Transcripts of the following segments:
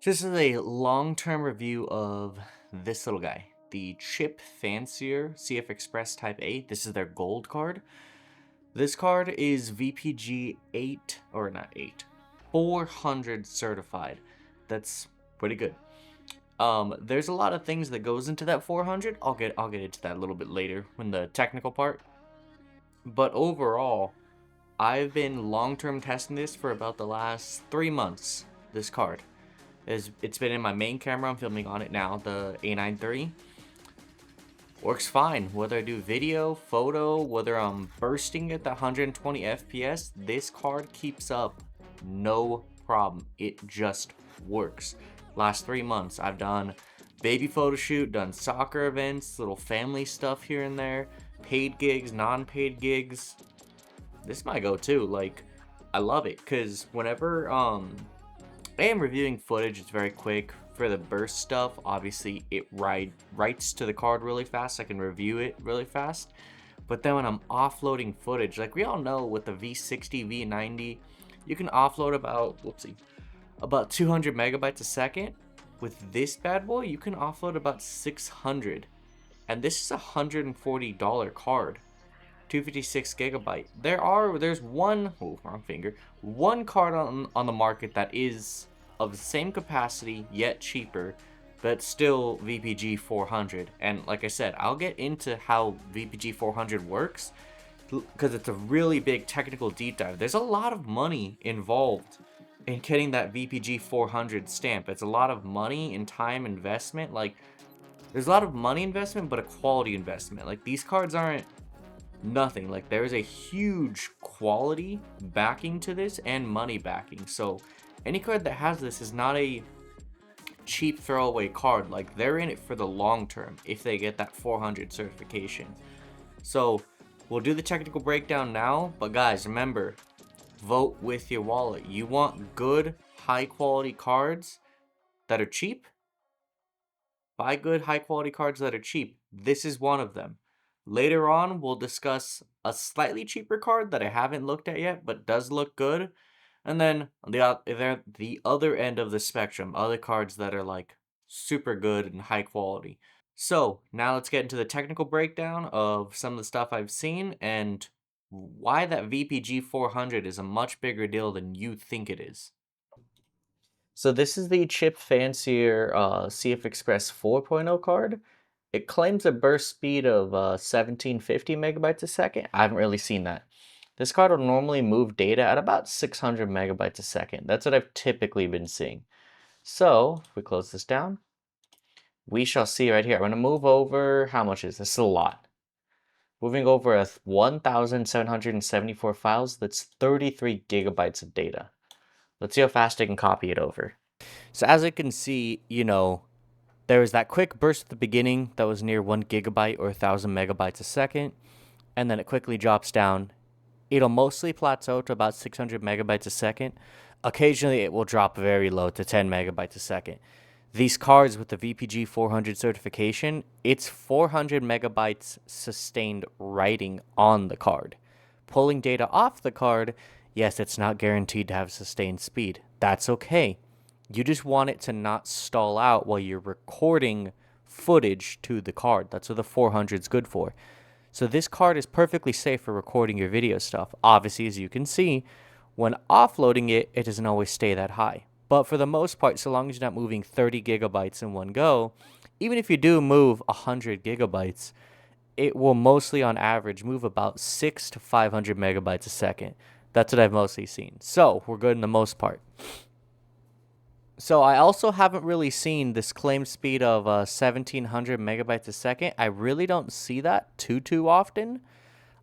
This is a long-term review of this little guy, the Chip Fancier CF Express Type A. This is their gold card. This card is VPG 8, or not 8, 400 certified. That's pretty good. There's a lot of things that goes into that 400. I'll get into that a little bit later when the technical part. But overall, I've been long-term testing this for about the last 3 months. This card. It's been in my main camera. I'm filming on it now, the A9 III. Works fine. Whether I do video, photo, whether I'm bursting at the 120 FPS, this card keeps up no problem. It just works. Last 3 months, I've done baby photo shoot, done soccer events, little family stuff here and there, paid gigs, non-paid gigs. This might go too. Like, I love it because whenever I am reviewing footage, it's very quick. For the burst stuff, obviously it writes to the card really fast. I can review it really fast. But then when I'm offloading footage, like we all know with the V60, V90, you can offload about 200 megabytes a second. With this bad boy, you can offload about 600. And this is a $140 card. 256 gigabyte. There's one card on the market that is of the same capacity yet cheaper, but still VPG 400. And like I said, I'll get into how VPG 400 works because it's a really big technical deep dive. There's a lot of money involved in getting that VPG 400 stamp. It's a lot of money and time investment. Like, there's a lot of money investment, but a quality investment. Like, these cards aren't nothing. Like, there is a huge quality backing to this and money backing. So any card that has this is not a cheap throwaway card. Like, they're in it for the long term if they get that 400 certification. So we'll do the technical breakdown now, but guys, remember, vote with your wallet. You want good, high quality cards that are cheap? Buy good, high quality cards that are cheap. This is one of them. Later on, we'll discuss a slightly cheaper card that I haven't looked at yet, but does look good. And then on the other end of the spectrum, other cards that are like super good and high quality. So now let's get into the technical breakdown of some of the stuff I've seen and why that VPG 400 is a much bigger deal than you think it is. So this is the Chip Fancier CF Express 4.0 card. It claims a burst speed of 1750 megabytes a second. I haven't really seen that. This card will normally move data at about 600 megabytes a second. That's what I've typically been seeing. So, if we close this down, we shall see right here. I'm going to move over, how much is this? This is a lot. Moving over 1,774 files, that's 33 gigabytes of data. Let's see how fast I can copy it over. So as you can see, there was that quick burst at the beginning that was near 1 gigabyte or 1,000 megabytes a second, and then it quickly drops down. It'll mostly plateau to about 600 megabytes a second. Occasionally, it will drop very low to 10 megabytes a second. These cards with the VPG 400 certification, it's 400 megabytes sustained writing on the card. Pulling data off the card, yes, it's not guaranteed to have sustained speed. That's okay. You just want it to not stall out while you're recording footage to the card. That's what the 400 is good for. So this card is perfectly safe for recording your video stuff. Obviously, as you can see, when offloading it, it doesn't always stay that high. But for the most part, so long as you're not moving 30 gigabytes in one go, even if you do move 100 gigabytes, it will mostly on average move about 600 to 500 megabytes a second. That's what I've mostly seen. So we're good in the most part. So I also haven't really seen this claimed speed of 1700 megabytes a second. I really don't see that too often.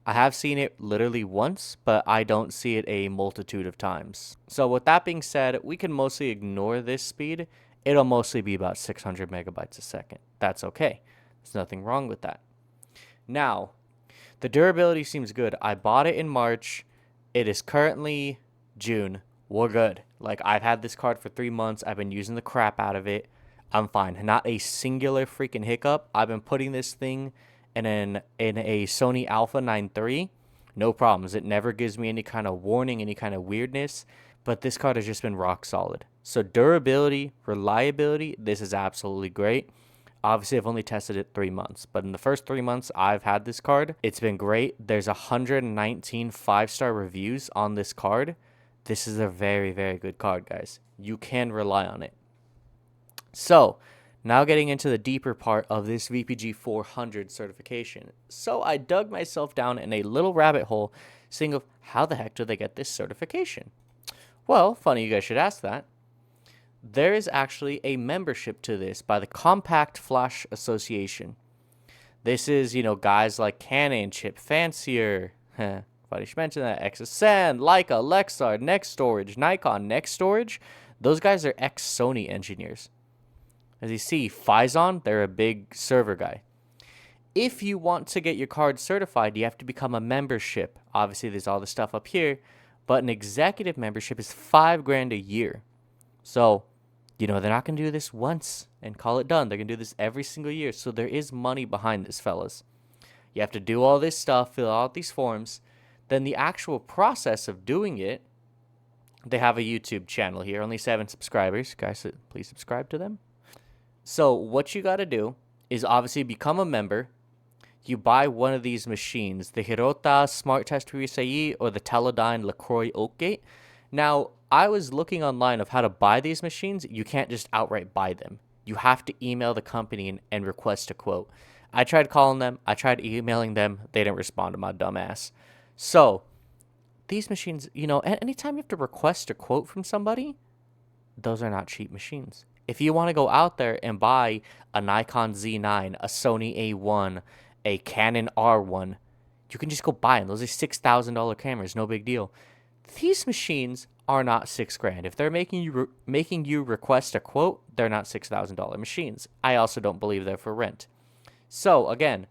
I have seen it literally once, but I don't see it a multitude of times. So with that being said, we can mostly ignore this speed. It'll mostly be about 600 megabytes a second. That's okay. There's nothing wrong with that. Now, the durability seems good. I bought it in March. It is currently June. We're good. Like, I've had this card for 3 months. I've been using the crap out of it. I'm fine. Not a singular freaking hiccup. I've been putting this thing in a Sony Alpha 9 III. No problems. It never gives me any kind of warning, any kind of weirdness. But this card has just been rock solid. So durability, reliability, this is absolutely great. Obviously, I've only tested it 3 months, but in the first 3 months I've had this card, it's been great. There's 119 5-star reviews on this card. This is a very, very good card, guys. You can rely on it. So, now getting into the deeper part of this VPG 400 certification. So, I dug myself down in a little rabbit hole, seeing of how the heck do they get this certification? Well, funny you guys should ask that. There is actually a membership to this by the Compact Flash Association. This is, guys like Canon, Chip Fancier, funny you should mention that, XSN, Leica, Lexar, Next Storage, Nikon, Next Storage. Those guys are ex-Sony engineers. As you see, Phison, they're a big server guy. If you want to get your card certified, you have to become a membership. Obviously, there's all the stuff up here, but an executive membership is $5,000 a year. So, they're not going to do this once and call it done. They're going to do this every single year. So there is money behind this, fellas. You have to do all this stuff, fill out these forms. Then the actual process of doing it, they have a YouTube channel here, only 7 subscribers. Guys, please subscribe to them. So what you got to do is obviously become a member. You buy one of these machines, the Hirota Smart Test Ryusei or the Teledyne LaCroix Oakgate. Now, I was looking online of how to buy these machines. You can't just outright buy them. You have to email the company and request a quote. I tried calling them. I tried emailing them. They didn't respond to my dumb ass. So, these machines, anytime you have to request a quote from somebody, those are not cheap machines. If you want to go out there and buy a Nikon Z9, a Sony A1, a Canon R1, you can just go buy them. Those are $6,000 cameras, no big deal. These machines are not $6,000. If they're making you request a quote, they're not $6,000 machines. I also don't believe they're for rent. So again,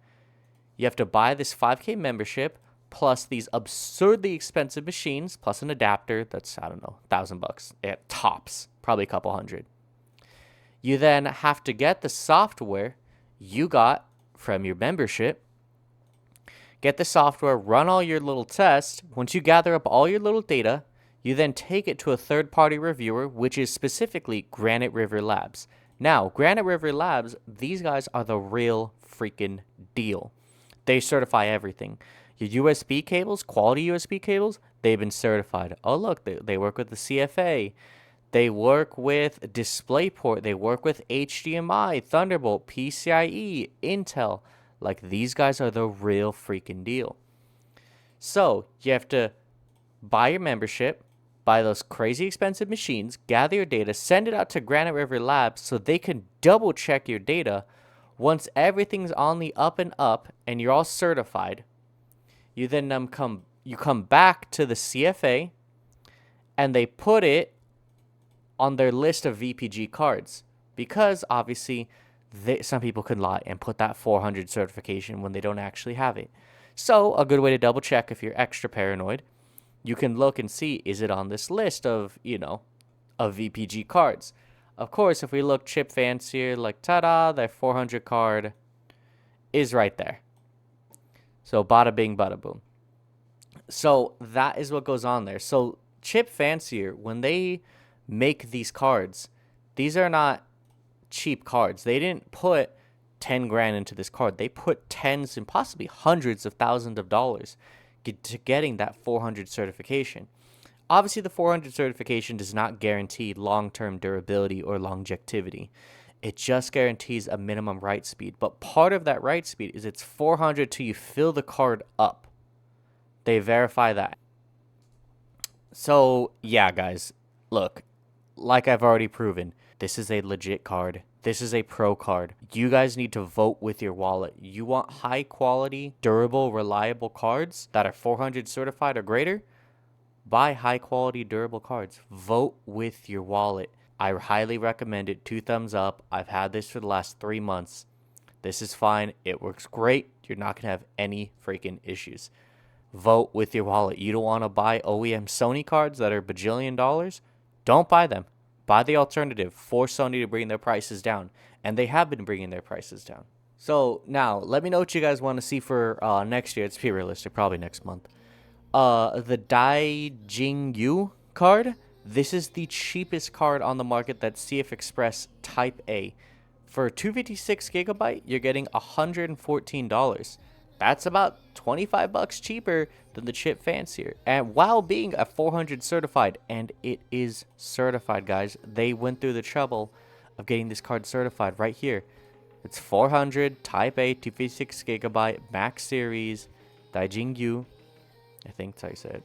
you have to buy this 5K membership plus these absurdly expensive machines plus an adapter that's, I don't know, $1,000 at tops, probably a couple hundred. You then have to get the software you got from your membership. Get the software, run all your little tests. Once you gather up all your little data, you then take it to a third-party reviewer, which is specifically Granite River Labs. Now, Granite River Labs, these guys are the real freaking deal. They certify everything. Your USB cables, quality USB cables, they've been certified. Oh, look, they work with the CFA. They work with DisplayPort. They work with HDMI, Thunderbolt, PCIe, Intel. Like, these guys are the real freaking deal. So, you have to buy your membership, buy those crazy expensive machines, gather your data, send it out to Granite River Labs so they can double check your data. Once everything's on the up and up and you're all certified, you then come back to the CFA and they put it on their list of VPG cards because obviously some people can lie and put that 400 certification when they don't actually have it. So a good way to double check if you're extra paranoid, you can look and see, is it on this list of, of VPG cards? Of course, if we look Chip Fancier, like, ta-da, their 400 card is right there. So bada bing, bada boom. So that is what goes on there. So Chip Fancier, when they make these cards, these are not cheap cards. They didn't put 10 grand into this card. They put tens and possibly hundreds of thousands of dollars to getting that 400 certification. Obviously, the 400 certification does not guarantee long-term durability or longevity. It just guarantees a minimum write speed. But part of that write speed is it's 400 till you fill the card up. They verify that. So, yeah, guys, look, like I've already proven, this is a legit card. This is a pro card. You guys need to vote with your wallet. You want high quality, durable, reliable cards that are 400 certified or greater? Buy high quality, durable cards. Vote with your wallet. I highly recommend it. 2 thumbs up. I've had this for the last 3 months. This is fine. It works great. You're not going to have any freaking issues. Vote with your wallet. You don't want to buy OEM Sony cards that are bajillion dollars? Don't buy them. Buy the alternative. Force Sony to bring their prices down. And they have been bringing their prices down. So now, let me know what you guys want to see for next year. It's pretty realistic. Probably next month. The Dai Jing Yu card. This is the cheapest card on the market, that's CF Express Type A. For 256 gigabyte, you're getting $114. That's about 25 bucks cheaper than the chip Fancier. And while being a 400 certified, and it is certified, guys, they went through the trouble of getting this card certified right here. It's 400 Type A 256 gigabyte Max Series Daijingyu. I think that's how you say it.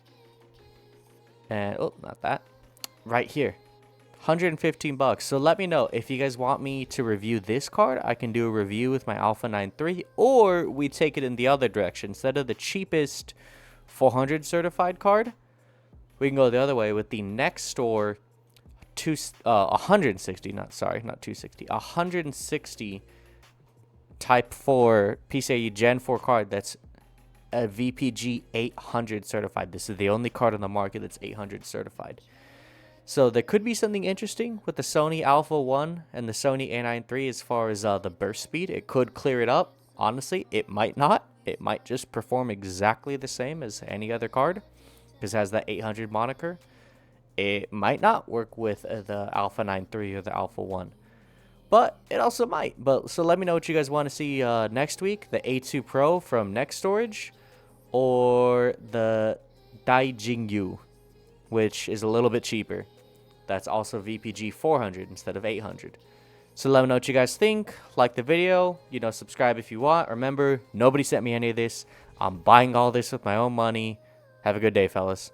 And oh, not that. Right here. 115 bucks. So let me know if you guys want me to review this card. I can do a review with my Alpha 9-3, or we take it in the other direction. Instead of the cheapest 400 certified card, we can go the other way with the next store 160, not 260, 160 Type 4 PCIe Gen 4 card that's a VPG 800 certified. This is the only card on the market that's 800 certified. So there could be something interesting with the Sony Alpha 1 and the Sony A9 III as far as the burst speed. It could clear it up. Honestly, it might not. It might just perform exactly the same as any other card because it has that 800 moniker. It might not work with the Alpha 9 III or the Alpha 1. But it also might. So let me know what you guys want to see next week. The A2 Pro from Next Storage or the Daijingyu, which is a little bit cheaper. That's also VPG 400 instead of 800. So let me know what you guys think. Like the video. Subscribe if you want. Remember, nobody sent me any of this. I'm buying all this with my own money. Have a good day, fellas.